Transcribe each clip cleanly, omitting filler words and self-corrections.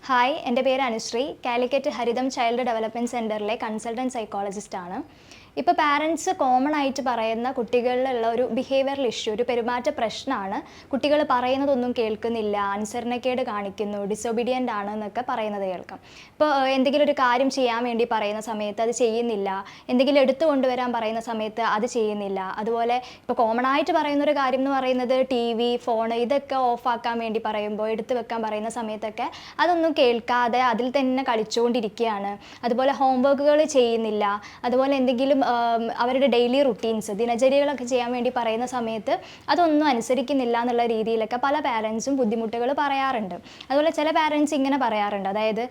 Hi, എൻ്റെ പേര് അനുശ്രീ. കാലിക്കറ്റ് ഹരിതം child development സെൻറ്ററിലെ consultant സൈക്കോളജിസ്റ്റാണ്. ഇപ്പോൾ പാരൻസ് കോമൺ ആയിട്ട് പറയുന്ന കുട്ടികളിലുള്ള ഒരു ബിഹേവിയറൽ ഇഷ്യൂ, ഒരു പെരുമാറ്റ പ്രശ്നമാണ്. കുട്ടികൾ പറയുന്നതൊന്നും കേൾക്കുന്നില്ല, അനുസരണക്കേട് കാണിക്കുന്നു, ഡിസൊബീഡിയൻ്റ് ആണ് എന്നൊക്കെ പറയുന്നത് കേൾക്കാം. ഇപ്പോൾ എന്തെങ്കിലും ഒരു കാര്യം ചെയ്യാൻ വേണ്ടി പറയുന്ന സമയത്ത് അത് ചെയ്യുന്നില്ല, എന്തെങ്കിലും എടുത്തു കൊണ്ടുവരാൻ പറയുന്ന സമയത്ത് അത് ചെയ്യുന്നില്ല. അതുപോലെ ഇപ്പോൾ കോമൺ ആയിട്ട് പറയുന്നൊരു കാര്യം എന്ന് പറയുന്നത് TV, ഫോണ് ഇതൊക്കെ ഓഫാക്കാൻ വേണ്ടി പറയുമ്പോൾ, എടുത്തു വെക്കാൻ പറയുന്ന സമയത്തൊക്കെ അതൊന്നും കേൾക്കാതെ അതിൽ തന്നെ കളിച്ചുകൊണ്ടിരിക്കുകയാണ്. അതുപോലെ ഹോംവർക്കുകൾ ചെയ്യുന്നില്ല. അതുപോലെ എന്തെങ്കിലും അവരുടെ ഡെയിലി റുട്ടീൻസ്, ദിനചര്യകളൊക്കെ ചെയ്യാൻ വേണ്ടി പറയുന്ന സമയത്ത് അതൊന്നും അനുസരിക്കുന്നില്ല എന്നുള്ള രീതിയിലൊക്കെ പല പാരൻസും ബുദ്ധിമുട്ടുകൾ പറയാറുണ്ട്. അതുപോലെ ചില പാരൻസ് ഇങ്ങനെ പറയാറുണ്ട്, അതായത്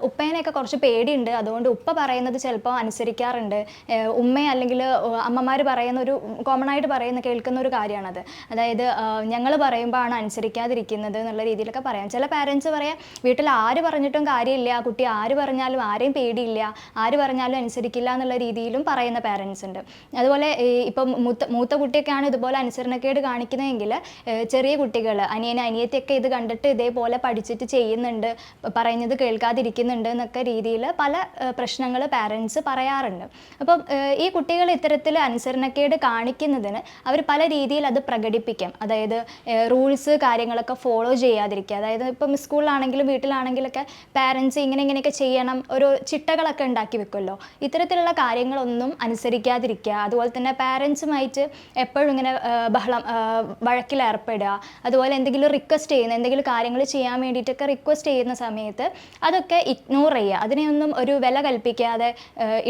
ഉപ്പേനെയൊക്കെ കുറച്ച് പേടിയുണ്ട്, അതുകൊണ്ട് ഉപ്പ പറയുന്നത് ചിലപ്പോൾ അനുസരിക്കാറുണ്ട്. അല്ലെങ്കിൽ അമ്മമാർ പറയുന്ന ഒരു കോമൺ ആയിട്ട് കേൾക്കുന്ന ഒരു കാര്യമാണത്. അതായത് ഞങ്ങൾ പറയുമ്പോഴാണ് അനുസരിക്കാതിരിക്കുന്നത് എന്നുള്ള രീതിയിലൊക്കെ പറയാം. ചില പാരൻസ് പറയാം, വീട്ടിൽ ആര് പറഞ്ഞിട്ടും കാര്യമില്ല, കുട്ടി ആര് പറഞ്ഞാലും ആരെയും പേടിയില്ല, ആര് പറഞ്ഞാലും അനുസരിക്കില്ല എന്നുള്ള രീതിയിലും പറയുന്ന പാരൻസ് ഉണ്ട്. അതുപോലെ ഇപ്പം മൂത്ത കുട്ടിയൊക്കെയാണ് ഇതുപോലെ അനുസരണക്കേട് കാണിക്കുന്നതെങ്കിൽ ചെറിയ കുട്ടികൾ, അനിയത്തിയൊക്കെ ഇത് കണ്ടിട്ട് ഇതേപോലെ പഠിച്ചിട്ട് ചെയ്യുന്നുണ്ട്, പറയുന്നത് കേൾക്കാതിരിക്കുന്നുണ്ട് എന്നൊക്കെ രീതിയിൽ പല പ്രശ്നങ്ങൾ പാരൻസ് പറയാറുണ്ട്. അപ്പം ഈ കുട്ടികൾ ഇത്തരത്തിൽ അനുസരണക്കേട് കാണിക്കുന്നതിന് അവർ പല രീതിയിൽ അത് പ്രകടിപ്പിക്കാം. അതായത് റൂൾസ് കാര്യങ്ങളൊക്കെ ഫോളോ ചെയ്യാതിരിക്കുക. അതായത് ഇപ്പം സ്കൂളിലാണെങ്കിലും വീട്ടിലാണെങ്കിലൊക്കെ പാരൻസ് ഇങ്ങനെയൊക്കെ ചെയ്യണം, ഒരു ചിട്ടകളൊക്കെ ഉണ്ടാക്കി വെക്കുമല്ലോ. ഇത്തരത്തിലുള്ള കാര്യങ്ങളൊന്നും അനുസരിക്കാതിരിക്കുക. അതുപോലെ തന്നെ പാരൻസുമായിട്ട് എപ്പോഴും ഇങ്ങനെ വഴക്കിലേർപ്പെടുക. അതുപോലെ എന്തെങ്കിലും റിക്വസ്റ്റ് ചെയ്യുന്ന, എന്തെങ്കിലും കാര്യങ്ങൾ ചെയ്യാൻ വേണ്ടിയിട്ടൊക്കെ റിക്വസ്റ്റ് ചെയ്യുന്ന സമയത്ത് അതൊക്കെ ഇഗ്നോർ ചെയ്യുക, അതിനെയൊന്നും ഒരു വില കൽപ്പിക്കാതെ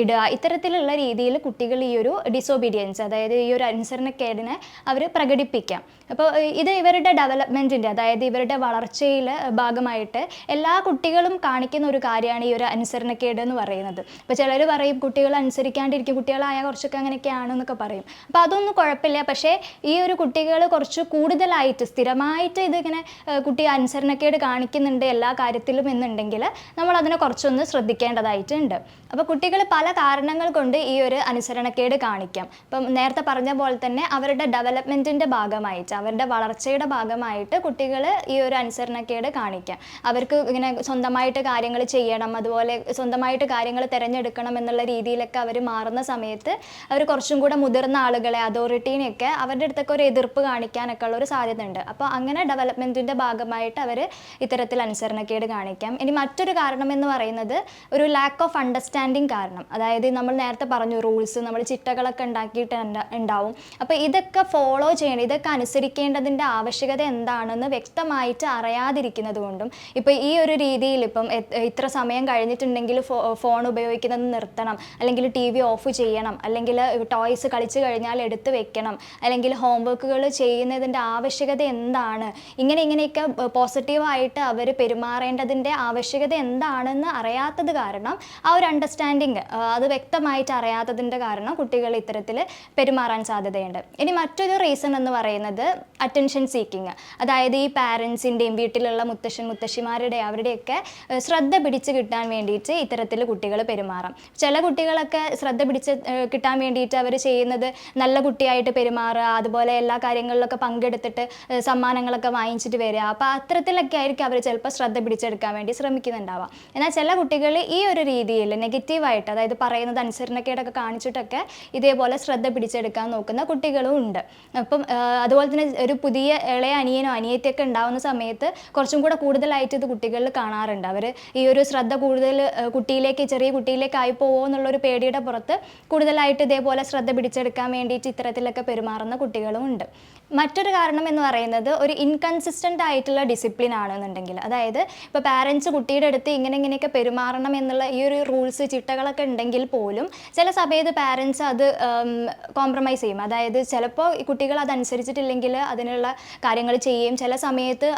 ഇടുക. ഇത്തരത്തിലുള്ള രീതിയിൽ കുട്ടികൾ ഈ ഒരു ഡിസൊബീഡിയൻസ്, അതായത് ഈ ഒരു അനുസരണക്കേടിനെ അവർ പ്രകടിപ്പിക്കാം. അപ്പോൾ ഇത് ഇവരുടെ ഡെവലപ്മെൻറ്റിൻ്റെ, അതായത് ഇവരുടെ വളർച്ചയിൽ ഭാഗമായിട്ട് എല്ലാ കുട്ടികളും കാണിക്കുന്ന ഒരു കാര്യമാണ് ഈ ഒരു അനുസരണക്കേട് എന്ന് പറയുന്നത്. ഇപ്പോൾ ചിലർ പറയും കുട്ടികൾ അനുസരിക്കാണ്ടിരിക്കും, കുട്ടികളായാൽ കുറച്ചൊക്കെ അങ്ങനെയൊക്കെയാണെന്നൊക്കെ പറയും. അപ്പോൾ അതൊന്നും കുഴപ്പമില്ല. പക്ഷേ ഈ ഒരു കുട്ടികൾ കുറച്ച് കൂടുതലായിട്ട് സ്ഥിരമായിട്ട് ഇതിങ്ങനെ കുട്ടി അനുസരണക്കേട് കാണിക്കുന്നുണ്ട് എല്ലാ കാര്യത്തിലും എന്നുണ്ടെങ്കിൽ നമ്മൾ അതിനെ കുറച്ചൊന്ന് ശ്രദ്ധിക്കേണ്ടതായിട്ടുണ്ട്. അപ്പോൾ കുട്ടികൾ പല കാരണങ്ങൾ കൊണ്ട് ഈ ഒരു അനുസരണക്കേട് കാണിക്കാം. ഇപ്പം നേരത്തെ പറഞ്ഞ പോലെ തന്നെ അവരുടെ ഡെവലപ്മെൻറ്റിൻ്റെ ഭാഗമായിട്ട്, അവരുടെ വളർച്ചയുടെ ഭാഗമായിട്ട് കുട്ടികൾ ഈ ഒരു അനുസരണക്കേട് കാണിക്കാം. അവർക്ക് ഇങ്ങനെ സ്വന്തമായിട്ട് കാര്യങ്ങൾ ചെയ്യണം, അതുപോലെ സ്വന്തമായിട്ട് കാര്യങ്ങൾ തിരഞ്ഞെടുക്കണം എന്നുള്ള രീതിയിലൊക്കെ അവർ മാറുന്ന സമയത്ത് അവർ കുറച്ചും കൂടെ മുതിർന്ന ആളുകളെ, അതോറിറ്റീനെയൊക്കെ അവരുടെ അടുത്തൊക്കെ ഒരു എതിർപ്പ് കാണിക്കാനൊക്കെ ഉള്ള ഒരു സാധ്യത ഉണ്ട്. അപ്പോൾ അങ്ങനെ ഡെവലപ്മെൻറ്റിൻ്റെ ഭാഗമായിട്ട് അവർ ഇത്തരത്തിൽ അനുസരണക്കേട് കാണിക്കാം. ഇനി മറ്റൊരു കാരണം എന്ന് പറയുന്നത് ഒരു ലാക്ക് ഓഫ് അണ്ടർസ്റ്റാൻഡിങ് കാരണം. അതായത് നമ്മൾ നേരത്തെ പറഞ്ഞു, റൂൾസ്, നമ്മൾ ചിട്ടകളൊക്കെ ഉണ്ടാക്കിയിട്ട് ഉണ്ടാവും. അപ്പോൾ ഇതൊക്കെ ഫോളോ ചെയ്യണം, ഇതൊക്കെ അനുസരിക്കേണ്ടതിൻ്റെ ആവശ്യകത എന്താണെന്ന് വ്യക്തമായിട്ട് അറിയാതിരിക്കുന്നത് കൊണ്ടും, ഇപ്പോൾ ഈ ഒരു രീതിയിൽ ഇപ്പം ഇത്ര സമയം കഴിഞ്ഞിട്ടുണ്ടെങ്കിൽ ഫോൺ ഉപയോഗിക്കുന്നത് നിർത്തണം, അല്ലെങ്കിൽ TV ഓഫ് ചെയ്യണം, അല്ലെങ്കിൽ ടോയ്സ് കളിച്ചു കഴിഞ്ഞാൽ എടുത്ത് വെക്കണം, അല്ലെങ്കിൽ ഹോംവർക്കുകൾ ചെയ്യുന്നതിൻ്റെ ആവശ്യകത എന്താണ്, ഇങ്ങനെയൊക്കെ പോസിറ്റീവായിട്ട് അവർ പെരുമാറേണ്ടതിൻ്റെ ആവശ്യകത എന്താണെന്ന് അറിയാത്തത് കാരണം, ആ ഒരു അണ്ടർസ്റ്റാൻഡിങ് അത് വ്യക്തമായിട്ട് അറിയാത്തതിൻ്റെ കാരണം കുട്ടികൾ ഇത്തരത്തിൽ പെരുമാറാൻ സാധ്യതയുണ്ട്. ഇനി മറ്റൊരു റീസൺ എന്ന് പറയുന്നത് അറ്റൻഷൻ സീക്കിങ്. അതായത് ഈ പാരൻസിൻ്റെയും വീട്ടിലുള്ള മുത്തശ്ശിമാരുടെ അവരുടെയൊക്കെ ശ്രദ്ധ പിടിച്ച് കിട്ടാൻ വേണ്ടിയിട്ട് ഇത്തരത്തിൽ കുട്ടികൾ പെരുമാറാം. ചില കുട്ടികളൊക്കെ ശ്രദ്ധ പിടിച്ച് കിട്ടാൻ വേണ്ടിയിട്ട് അവർ ചെയ്യുന്നത് നല്ല കുട്ടിയായിട്ട് പെരുമാറുക, അതുപോലെ എല്ലാ കാര്യങ്ങളിലൊക്കെ പങ്കെടുത്തിട്ട് സമ്മാനങ്ങളൊക്കെ വാങ്ങിച്ചിട്ട് വരിക. അപ്പോൾ അത്തരത്തിലൊക്കെ ആയിരിക്കും അവർ ചിലപ്പോൾ ശ്രദ്ധ പിടിച്ചെടുക്കാൻ വേണ്ടി ശ്രമിക്കുന്നുണ്ടാവാം. എന്നാൽ ചില കുട്ടികൾ ഈ ഒരു രീതിയിൽ നെഗറ്റീവായിട്ട്, അതായത് പറയുന്നത് അനുസരണക്കേടൊക്കെ കാണിച്ചിട്ടൊക്കെ ഇതേപോലെ ശ്രദ്ധ പിടിച്ചെടുക്കാൻ നോക്കുന്ന കുട്ടികളും ഉണ്ട്. അപ്പം അതുപോലെ തന്നെ ഒരു പുതിയ ഇളയ അനിയനോ അനിയത്തിയൊക്കെ ഉണ്ടാവുന്ന സമയത്ത് കുറച്ചും കൂടെ കൂടുതലായിട്ട് ഇത് കുട്ടികളിൽ കാണാറുണ്ട്. അവർ ഈ ഒരു ശ്രദ്ധ കൂടുതൽ ചെറിയ കുട്ടിയിലേക്ക് ആയി പോകുമോ എന്നുള്ളൊരു പേടിയുടെ പുറത്ത് കൂടുതലായിട്ട് ഇതേപോലെ ശ്രദ്ധ പിടിച്ചെടുക്കാൻ വേണ്ടിയിട്ട് ഇത്തരത്തിലൊക്കെ പെരുമാറുന്ന കുട്ടികളും ഉണ്ട്. മറ്റൊരു കാരണം എന്ന് പറയുന്നത് ഒരു ഇൻകൺസിസ്റ്റൻ്റ് ആയിട്ടുള്ള ഡിസിപ്ലിൻ ആണെന്നുണ്ടെങ്കിൽ, അതായത് ഇപ്പോൾ പാരൻസ് കുട്ടിയുടെ അടുത്ത് ഇങ്ങനെയൊക്കെ പെരുമാറണം എന്നുള്ള ഈ ഒരു റൂൾസ് ചിട്ടകളൊക്കെ ഉണ്ടെങ്കിൽ പോലും ചില സമയത്ത് പാരൻസ് അത് കോംപ്രമൈസ് ചെയ്യും. അതായത് ചിലപ്പോൾ കുട്ടികൾ അതനുസരിച്ചിട്ടില്ലെങ്കിൽ അതിനുള്ള കാര്യങ്ങൾ ചെയ്യും, ചില സമയത്ത്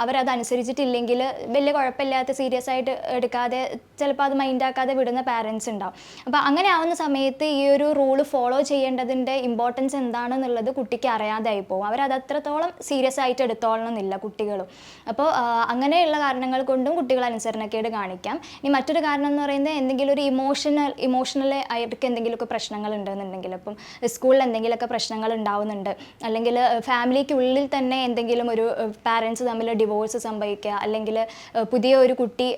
അവരതനുസരിച്ചിട്ടില്ലെങ്കിൽ വലിയ കുഴപ്പമില്ലാത്ത സീരിയസ് ആയിട്ട് എടുക്കാതെ ചിലപ്പോൾ അത് മൈൻഡാക്കാതെ വിടുന്ന പാരൻസ് ഉണ്ടാവും. അപ്പോൾ അങ്ങനെ ആവുന്ന സമയത്ത് ഈ ഒരു റൂള് ഫോളോ ചെയ്യേണ്ടതിൻ്റെ ഇമ്പോർട്ടൻസ് എന്താണെന്നുള്ളത് കുട്ടിക്ക് അറിയാതായി പോകും. അവരത് അത്രത്തോളം സീരിയസ് ആയിട്ട് എടുത്തോളണമെന്നില്ല കുട്ടികളും. അപ്പോൾ അങ്ങനെയുള്ള കാരണങ്ങൾ കൊണ്ടും കുട്ടികൾ അനുസരണക്കേട് കാണിക്കാം. ഇനി മറ്റൊരു കാരണം എന്ന് പറയുന്നത് എന്തെങ്കിലും ഒരു ഇമോഷണൽ ആയിട്ട് എന്തെങ്കിലുമൊക്കെ പ്രശ്നങ്ങൾ ഉണ്ടെന്നുണ്ടെങ്കിൽ, അപ്പം സ്കൂളിൽ എന്തെങ്കിലുമൊക്കെ പ്രശ്നങ്ങൾ ഉണ്ടാവുന്നുണ്ട്, അല്ലെങ്കിൽ ഫാമിലിക്കുള്ളിൽ തന്നെ എന്തെങ്കിലും ഒരു പാരൻസ് തമ്മിൽ ഡിവോഴ്സ് സംഭവിക്കുക, അല്ലെങ്കിൽ പുതിയ ഒരു കുട്ടി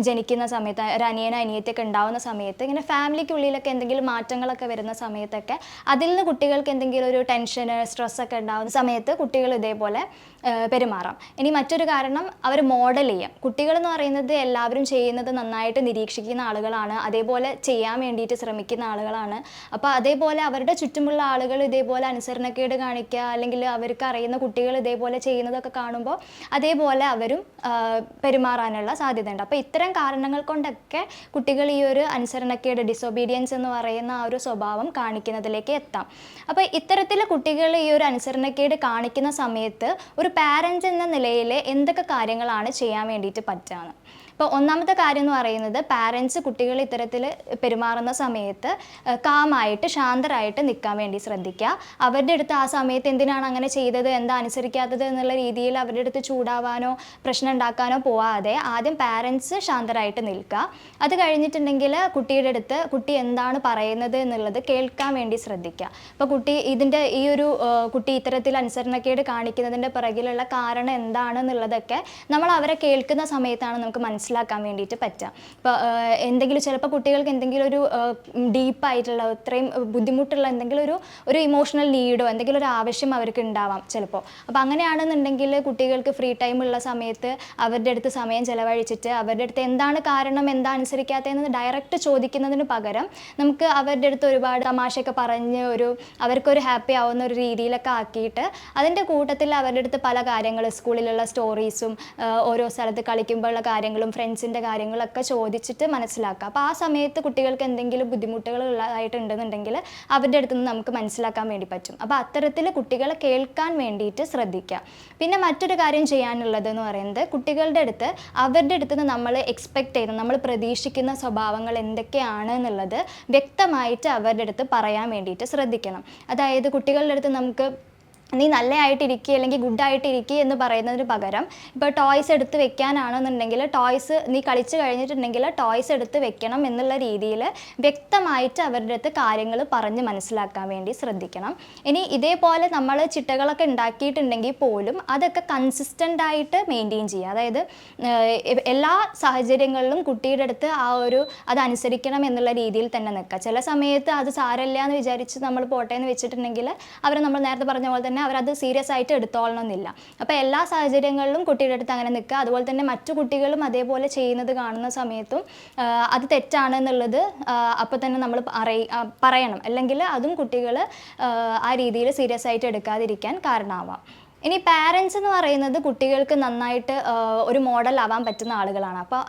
ജനിക്കുന്ന സമയത്ത് ഒരു അനിയനോ അനിയത്തിയൊക്കെ ഉണ്ടാവുന്ന സമയത്ത് ഇങ്ങനെ ഫാമിലിക്കുള്ളിലൊക്കെ എന്തെങ്കിലും മാറ്റങ്ങളൊക്കെ വരുന്ന സമയത്തൊക്കെ അതിൽ നിന്ന് കുട്ടികൾക്ക് എന്തെങ്കിലും ഒരു ടെൻഷന് സ്ട്രെസ്സൊക്കെ ഉണ്ടാകുന്ന സമയത്ത് കുട്ടികൾ ഇതേപോലെ പെരുമാറാം. ഇനി മറ്റൊരു കാരണം അവർ മോഡൽ ചെയ്യാം. കുട്ടികൾ എന്ന് പറയുന്നത് എല്ലാവരും ചെയ്യുന്നത് നന്നായിട്ട് നിരീക്ഷിക്കുന്ന ആളുകളാണ്, അതേപോലെ ചെയ്യാൻ വേണ്ടിയിട്ട് ശ്രമിക്കുന്ന ആളുകളാണ്. അപ്പോൾ അതേപോലെ അവരുടെ ചുറ്റുമുള്ള ആളുകൾ ഇതേപോലെ അനുസരണക്കേട് കാണിക്കുക, അല്ലെങ്കിൽ അവർക്ക് അറിയുന്ന കുട്ടികൾ ഇതേപോലെ ചെയ്യുന്നതൊക്കെ കാണുമ്പോൾ അതേപോലെ അവരും പെരുമാറാനുള്ള സാധ്യതയുണ്ട്. അപ്പോൾ ഇത്തരം കാരണങ്ങൾ കൊണ്ടൊക്കെ കുട്ടികൾ ഈ ഒരു അനുസരണക്കേട്, ഡിസൊബീഡിയൻസ് എന്ന് പറയുന്ന ആ ഒരു സ്വഭാവം കാണിക്കുന്നതിലേക്ക് എത്താം. അപ്പോൾ ഇത്തരത്തിൽ കുട്ടികൾ ഈ ഒരു അനുസരണക്കേട് കാണിക്കുന്ന സമയത്ത് ഒരു പാരൻറ് എന്ന നിലയിൽ എന്തൊക്കെ കാര്യങ്ങളാണ് ചെയ്യാൻ വേണ്ടിയിട്ട് പറ്റുക? ഇപ്പോൾ ഒന്നാമത്തെ കാര്യം എന്ന് പറയുന്നത്, പാരൻസ് കുട്ടികൾ ഇത്തരത്തിൽ പെരുമാറുന്ന സമയത്ത് കാമായിട്ട് ശാന്തരായിട്ട് നിൽക്കാൻ വേണ്ടി ശ്രദ്ധിക്കുക. അവരുടെ അടുത്ത് ആ സമയത്ത് എന്തിനാണ് അങ്ങനെ ചെയ്തത്, എന്താ അനുസരിക്കാത്തത് എന്നുള്ള രീതിയിൽ അവരുടെ അടുത്ത് ചൂടാവാനോ പ്രശ്നം ഉണ്ടാക്കാനോ പോവാതെ ആദ്യം പാരൻസ് ശാന്തരായിട്ട് നിൽക്കുക. അത് കഴിഞ്ഞിട്ടുണ്ടെങ്കിൽ കുട്ടിയുടെ അടുത്ത് കുട്ടി എന്താണ് പറയുന്നത് എന്നുള്ളത് കേൾക്കാൻ വേണ്ടി ശ്രദ്ധിക്കുക. ഇപ്പോൾ കുട്ടി ഇത്തരത്തിൽ അനുസരണക്കേട് കാണിക്കുന്നതിൻ്റെ പിറകിലുള്ള കാരണം എന്താണെന്നുള്ളതൊക്കെ നമ്മൾ അവരെ കേൾക്കുന്ന സമയത്താണ് നമുക്ക് മനസ്സിലാക്കാൻ വേണ്ടിയിട്ട് പറ്റുക. ഇപ്പോൾ എന്തെങ്കിലും ചിലപ്പോൾ കുട്ടികൾക്ക് എന്തെങ്കിലും ഒരു ഡീപ്പായിട്ടുള്ള ഇത്രയും ബുദ്ധിമുട്ടുള്ള എന്തെങ്കിലും ഒരു ഇമോഷണൽ നീഡോ എന്തെങ്കിലും ഒരു ആവശ്യം അവർക്ക് ഉണ്ടാവാം ചിലപ്പോൾ. അപ്പോൾ അങ്ങനെയാണെന്നുണ്ടെങ്കിൽ കുട്ടികൾക്ക് ഫ്രീ ടൈം ഉള്ള സമയത്ത് അവരുടെ അടുത്ത് സമയം ചിലവഴിച്ചിട്ട് അവരുടെ അടുത്ത് എന്താണ് കാരണം, എന്താ അനുസരിക്കാത്തതെന്ന് ഡയറക്റ്റ് ചോദിക്കുന്നതിന് പകരം നമുക്ക് അവരുടെ അടുത്ത് ഒരുപാട് തമാശയൊക്കെ പറഞ്ഞ് അവർക്കൊരു ഹാപ്പി ആവുന്ന ഒരു രീതിയിലൊക്കെ ആക്കിയിട്ട് അതിൻ്റെ കൂട്ടത്തിൽ അവരുടെ അടുത്ത് പല കാര്യങ്ങൾ, സ്കൂളിലുള്ള സ്റ്റോറീസും ഓരോ സ്ഥലത്ത് കളിക്കുമ്പോഴുള്ള കാര്യങ്ങളും ഫ്രണ്ട്സിൻ്റെ കാര്യങ്ങളൊക്കെ ചോദിച്ചിട്ട് മനസ്സിലാക്കുക. അപ്പോൾ ആ സമയത്ത് കുട്ടികൾക്ക് എന്തെങ്കിലും ബുദ്ധിമുട്ടുകൾ ഉള്ളതായിട്ടുണ്ടെന്നുണ്ടെങ്കിൽ അവരുടെ അടുത്ത് നിന്ന് നമുക്ക് മനസ്സിലാക്കാൻ വേണ്ടി പറ്റും. അപ്പോൾ അത്തരത്തിൽ കുട്ടികളെ കേൾക്കാൻ വേണ്ടിയിട്ട് ശ്രദ്ധിക്കുക. പിന്നെ മറ്റൊരു കാര്യം ചെയ്യാനുള്ളത് എന്ന് പറയുന്നത്, കുട്ടികളുടെ അടുത്ത് അവരുടെ അടുത്ത് നിന്ന് നമ്മൾ എക്സ്പെക്റ്റ് ചെയ്യുന്ന, നമ്മൾ പ്രതീക്ഷിക്കുന്ന സ്വഭാവങ്ങൾ എന്തൊക്കെയാണ് എന്നുള്ളത് വ്യക്തമായിട്ട് അവരുടെ അടുത്ത് പറയാൻ വേണ്ടിയിട്ട് ശ്രദ്ധിക്കണം. അതായത് കുട്ടികളുടെ അടുത്ത് നമുക്ക് നീ നല്ലതായിട്ടിരിക്കുക അല്ലെങ്കിൽ ഗുഡായിട്ടിരിക്കുക എന്ന് പറയുന്നതിന് പകരം, ഇപ്പോൾ ടോയ്സ് എടുത്ത് വെക്കാനാണെന്നുണ്ടെങ്കിൽ ടോയ്സ് നീ കളിച്ച് കഴിഞ്ഞിട്ടുണ്ടെങ്കിൽ ടോയ്സ് എടുത്ത് വെക്കണം എന്നുള്ള രീതിയിൽ വ്യക്തമായിട്ട് അവരുടെ അടുത്ത് കാര്യങ്ങൾ പറഞ്ഞ് മനസ്സിലാക്കാൻ വേണ്ടി ശ്രദ്ധിക്കണം. ഇനി ഇതേപോലെ നമ്മൾ ചിട്ടകളൊക്കെ ഉണ്ടാക്കിയിട്ടുണ്ടെങ്കിൽ പോലും അതൊക്കെ കൺസിസ്റ്റൻ്റ് ആയിട്ട് മെയിൻറ്റെയിൻ ചെയ്യുക. അതായത് എല്ലാ സാഹചര്യങ്ങളിലും കുട്ടിയുടെ അടുത്ത് അതനുസരിക്കണം എന്നുള്ള രീതിയിൽ തന്നെ നിൽക്കുക. ചില സമയത്ത് അത് സാരമില്ല എന്ന് വിചാരിച്ച് നമ്മൾ പോട്ടെ എന്ന് വെച്ചിട്ടുണ്ടെങ്കിൽ അവർ നമ്മൾ നേരത്തെ പറഞ്ഞ പോലെ തന്നെ അവരത് സീരിയസ് ആയിട്ട് എടുത്തോളണമെന്നില്ല. അപ്പോൾ എല്ലാ സാഹചര്യങ്ങളിലും കുട്ടിയുടെ അടുത്ത് അങ്ങനെ നിൽക്കുക. അതുപോലെ തന്നെ മറ്റു കുട്ടികളും അതേപോലെ ചെയ്യുന്നത് കാണുന്ന സമയത്തും അത് തെറ്റാണെന്നുള്ളത് അപ്പോൾ തന്നെ നമ്മൾ പറയണം. അല്ലെങ്കിൽ അതും കുട്ടികൾ ആ രീതിയിൽ സീരിയസ് ആയിട്ട് എടുക്കാതിരിക്കാൻ കാരണമാവാം. ഇനി പാരൻസ് എന്ന് പറയുന്നത് കുട്ടികൾക്ക് നന്നായിട്ട് ഒരു മോഡൽ ആവാൻ പറ്റുന്ന ആളുകളാണ്. അപ്പോൾ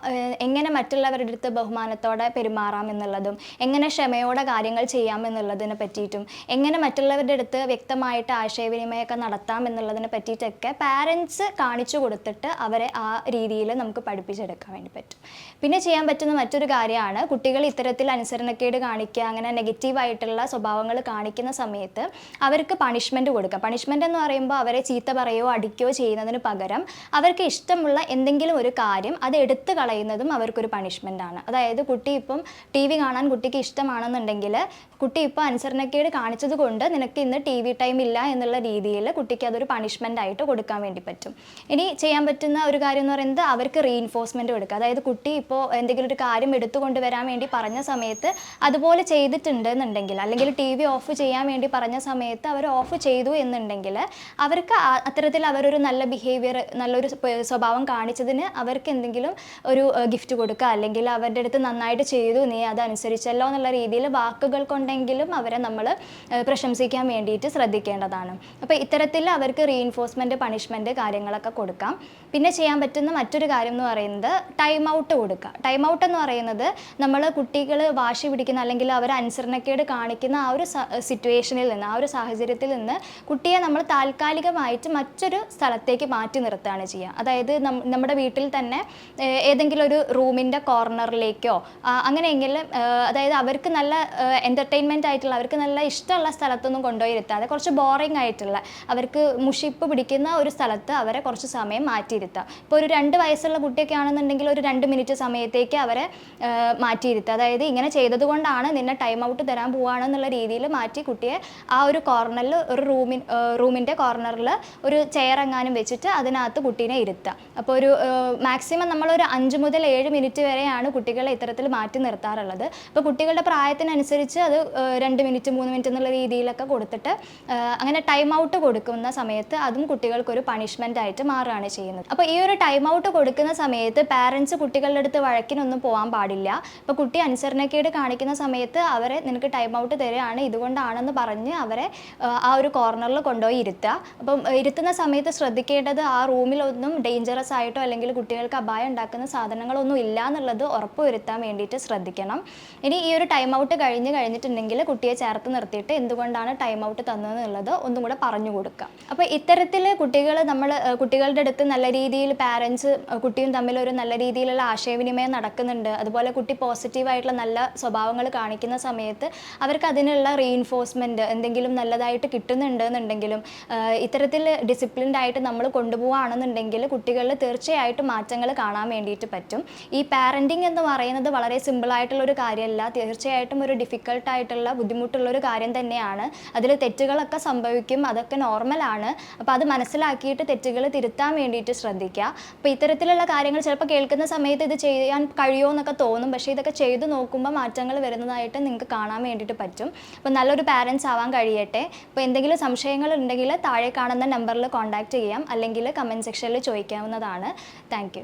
എങ്ങനെ മറ്റുള്ളവരുടെ അടുത്ത് ബഹുമാനത്തോടെ പെരുമാറാം എന്നുള്ളതും, എങ്ങനെ ക്ഷമയോടെ കാര്യങ്ങൾ ചെയ്യാം എന്നുള്ളതിനെ പറ്റിയിട്ടും, എങ്ങനെ മറ്റുള്ളവരുടെ അടുത്ത് വ്യക്തമായിട്ട് ആശയവിനിമയമൊക്കെ നടത്താം എന്നുള്ളതിനെ പറ്റിയിട്ടൊക്കെ പാരൻസ് കാണിച്ചു കൊടുത്തിട്ട് അവരെ ആ രീതിയിൽ നമുക്ക് പഠിപ്പിച്ചെടുക്കാൻ വേണ്ടി പറ്റും. പിന്നെ ചെയ്യാൻ പറ്റുന്ന മറ്റൊരു കാര്യമാണ്, കുട്ടികൾ ഇത്തരത്തിൽ അനുസരണക്കേട് കാണിക്കുക, അങ്ങനെ നെഗറ്റീവായിട്ടുള്ള സ്വഭാവങ്ങൾ കാണിക്കുന്ന സമയത്ത് അവർക്ക് പണിഷ്മെൻറ്റ് കൊടുക്കുക. പണിഷ്മെൻറ്റ് എന്ന് പറയുമ്പോൾ അവരെ ചീത്ത പറയുകയോ അടിക്കുകയോ ചെയ്യുന്നതിന് പകരം അവർക്ക് ഇഷ്ടമുള്ള എന്തെങ്കിലും ഒരു കാര്യം അത് എടുത്തു കളയുന്നതും അവർക്കൊരു പണിഷ്മെൻ്റാണ്. അതായത് കുട്ടി ഇപ്പം TV കാണാൻ കുട്ടിക്ക് ഇഷ്ടമാണെന്നുണ്ടെങ്കിൽ കുട്ടി ഇപ്പോൾ അനുസരണക്കേട് കാണിച്ചത് കൊണ്ട് നിനക്ക് ഇന്ന് TV ടൈം ഇല്ല എന്നുള്ള രീതിയിൽ കുട്ടിക്ക് അതൊരു പണിഷ്മെൻ്റ് ആയിട്ട് കൊടുക്കാൻ വേണ്ടി പറ്റും. ഇനി ചെയ്യാൻ പറ്റുന്ന ഒരു കാര്യം എന്ന് പറയുന്നത് അവർക്ക് റീഇൻഫോഴ്സ്മെൻറ്റ് കൊടുക്കുക. അതായത് കുട്ടി ഇപ്പോൾ എന്തെങ്കിലും ഒരു കാര്യം എടുത്തു കൊണ്ടുവരാൻ വേണ്ടി പറഞ്ഞ സമയത്ത് അതുപോലെ ചെയ്തിട്ടുണ്ടെന്നുണ്ടെങ്കിൽ, അല്ലെങ്കിൽ TV ഓഫ് ചെയ്യാൻ വേണ്ടി പറഞ്ഞ സമയത്ത് അവർ ഓഫ് ചെയ്തു എന്നുണ്ടെങ്കിൽ അവർക്ക് അത്തരത്തിൽ അവരൊരു നല്ല ബിഹേവിയർ, നല്ലൊരു സ്വഭാവം കാണിച്ചതിന് അവർക്ക് എന്തെങ്കിലും ഒരു ഗിഫ്റ്റ് കൊടുക്കുക, അല്ലെങ്കിൽ അവരുടെ അടുത്ത് നന്നായിട്ട് ചെയ്തു, നീ അതനുസരിച്ചല്ലോ എന്നുള്ള രീതിയിൽ വാക്കുകൾ കൊണ്ടെങ്കിലും അവരെ നമ്മൾ പ്രശംസിക്കാൻ വേണ്ടിയിട്ട് ശ്രദ്ധിക്കേണ്ടതാണ്. അപ്പോൾ ഇത്തരത്തിൽ അവർക്ക് റീഇൻഫോഴ്സ്മെൻറ്റ്, പണിഷ്മെൻറ്റ് കാര്യങ്ങളൊക്കെ കൊടുക്കാം. പിന്നെ ചെയ്യാൻ പറ്റുന്ന മറ്റൊരു കാര്യം എന്ന് പറയുന്നത് ടൈം ഔട്ട് കൊടുക്കുക. ടൈം ഔട്ട് എന്ന് പറയുന്നത് നമ്മൾ കുട്ടികൾ വാശി പിടിക്കുന്ന അല്ലെങ്കിൽ അവർ അനുസരണക്കേട് കാണിക്കുന്ന ആ ഒരു സിറ്റുവേഷനിൽ നിന്ന്, ആ ഒരു സാഹചര്യത്തിൽ നിന്ന് കുട്ടിയെ നമ്മൾ താൽക്കാലികമായിട്ട് ഭാഗമായിട്ട് മറ്റൊരു സ്ഥലത്തേക്ക് മാറ്റി നിർത്തുകയാണ് ചെയ്യുക. അതായത് നമ്മുടെ വീട്ടിൽ തന്നെ ഏതെങ്കിലും ഒരു റൂമിൻ്റെ കോർണറിലേക്കോ അങ്ങനെയെങ്കിലും, അതായത് അവർക്ക് നല്ല എൻ്റർടൈൻമെൻ്റ് ആയിട്ടുള്ള, അവർക്ക് നല്ല ഇഷ്ടമുള്ള സ്ഥലത്തൊന്നും കൊണ്ടുപോയി ഇരുത്താതെ കുറച്ച് ബോറിംഗ് ആയിട്ടുള്ള, അവർക്ക് മുഷിപ്പ് പിടിക്കുന്ന ഒരു സ്ഥലത്ത് അവരെ കുറച്ച് സമയം മാറ്റിയിരുത്തുക. ഇപ്പോൾ ഒരു 2 വയസ്സുള്ള കുട്ടിയൊക്കെ ആണെന്നുണ്ടെങ്കിൽ ഒരു 2 മിനിറ്റ് സമയത്തേക്ക് അവരെ മാറ്റിയിരുത്തുക. അതായത് ഇങ്ങനെ ചെയ്തതുകൊണ്ടാണ് നിന്നെ ടൈം ഔട്ട് തരാൻ പോവുകയാണെന്നുള്ള രീതിയിൽ മാറ്റി കുട്ടിയെ ആ ഒരു കോർണറിൽ, ഒരു റൂമിൻ്റെ കോർണറിൽ ഒരു ചെയർ എങ്ങാനും വെച്ചിട്ട് അതിനകത്ത് കുട്ടീനെ ഇരുത്തുക. അപ്പോൾ ഒരു മാക്സിമം നമ്മളൊരു 5 മുതൽ 7 മിനിറ്റ് വരെയാണ് കുട്ടികളെ ഇത്തരത്തിൽ മാറ്റി നിർത്താറുള്ളത്. അപ്പോൾ കുട്ടികളുടെ പ്രായത്തിനനുസരിച്ച് അത് 2 മിനിറ്റ് 3 മിനിറ്റ് എന്നുള്ള രീതിയിലൊക്കെ കൊടുത്തിട്ട് അങ്ങനെ ടൈം ഔട്ട് കൊടുക്കുന്ന സമയത്ത് അതും കുട്ടികൾക്കൊരു പണിഷ്മെൻ്റ് ആയിട്ട് മാറുകയാണ് ചെയ്യുന്നത്. അപ്പോൾ ഈ ഒരു ടൈം ഔട്ട് കൊടുക്കുന്ന സമയത്ത് പാരൻസ് കുട്ടികളുടെ അടുത്ത് വഴക്കിനൊന്നും പോകാൻ പാടില്ല. ഇപ്പോൾ കുട്ടി അനുസരണക്കേട് കാണിക്കുന്ന സമയത്ത് അവരെ നിനക്ക് ടൈം ഔട്ട് തരികയാണ്, ഇതുകൊണ്ടാണെന്ന് പറഞ്ഞ് അവരെ ആ ഒരു കോർണറിൽ കൊണ്ടുപോയി ഇരുത്തുക. അപ്പം ഇരുത്തുന്ന സമയത്ത് ശ്രദ്ധിക്കേണ്ടത് ആ റൂമിലൊന്നും ഡേഞ്ചറസ് ആയിട്ടോ അല്ലെങ്കിൽ കുട്ടികൾക്ക് അപായം ഉണ്ടാക്കുന്ന സാധനങ്ങളൊന്നും ഇല്ല എന്നുള്ളത് ഉറപ്പുവരുത്താൻ വേണ്ടിയിട്ട് ശ്രദ്ധിക്കണം. ഇനി ഈ ഒരു ടൈം ഔട്ട് കഴിഞ്ഞിട്ടുണ്ടെങ്കിൽ കുട്ടിയെ ചേർത്ത് നിർത്തിയിട്ട് എന്തുകൊണ്ടാണ് ടൈം ഔട്ട് തന്നതെന്നുള്ളത് ഒന്നും കൂടെ പറഞ്ഞു കൊടുക്കുക. അപ്പോൾ ഇത്തരത്തിൽ കുട്ടികളുടെ അടുത്ത് നല്ല രീതിയിൽ പാരൻസ് കുട്ടിയും തമ്മിൽ ഒരു നല്ല രീതിയിലുള്ള ആശയവിനിമയം നടക്കുന്നുണ്ട്, അതുപോലെ കുട്ടി പോസിറ്റീവായിട്ടുള്ള നല്ല സ്വഭാവങ്ങൾ കാണിക്കുന്ന സമയത്ത് അവർക്ക് അതിനുള്ള റീഇൻഫോഴ്സ്മെൻറ്റ് എന്തെങ്കിലും നല്ലതായിട്ട് കിട്ടുന്നുണ്ട് എന്നുണ്ടെങ്കിലും ഇത്തരത്തിൽ ഡിസിപ്ലിൻഡ് ആയിട്ട് നമ്മൾ കൊണ്ടുപോവുകയാണെന്നുണ്ടെങ്കിൽ കുട്ടികളിൽ തീർച്ചയായിട്ടും മാറ്റങ്ങൾ കാണാൻ വേണ്ടിയിട്ട് പറ്റും. ഈ പാരൻറ്റിങ് എന്ന് പറയുന്നത് വളരെ സിമ്പിളായിട്ടുള്ളൊരു കാര്യമല്ല, തീർച്ചയായിട്ടും ഒരു ഡിഫിക്കൽട്ടായിട്ടുള്ള ബുദ്ധിമുട്ടുള്ളൊരു കാര്യം തന്നെയാണ്. അതിൽ തെറ്റുകളൊക്കെ സംഭവിക്കും, അതൊക്കെ നോർമലാണ്. അപ്പോൾ അത് മനസ്സിലാക്കിയിട്ട് തെറ്റുകൾ തിരുത്താൻ വേണ്ടിയിട്ട് ശ്രദ്ധിക്കുക. അപ്പോൾ ഇത്തരത്തിലുള്ള കാര്യങ്ങൾ ചിലപ്പോൾ കേൾക്കുന്ന സമയത്ത് ഇത് ചെയ്യാൻ കഴിയുമോ എന്നൊക്കെ തോന്നും, പക്ഷേ ഇതൊക്കെ ചെയ്ത് നോക്കുമ്പോൾ മാറ്റങ്ങൾ വരുന്നതായിട്ട് നിങ്ങൾക്ക് കാണാൻ വേണ്ടിയിട്ട് പറ്റും. അപ്പോൾ നല്ലൊരു പാരൻസ് ആവാൻ കഴിയട്ടെ. അപ്പോൾ എന്തെങ്കിലും സംശയങ്ങൾ ഉണ്ടെങ്കിൽ താഴെ കാണുന്ന നമ്പറിൽ കോൺടാക്റ്റ് ചെയ്യാം, അല്ലെങ്കിൽ കമൻറ്റ് സെക്ഷനിൽ ചോദിക്കാവുന്നതാണ്. Thank U.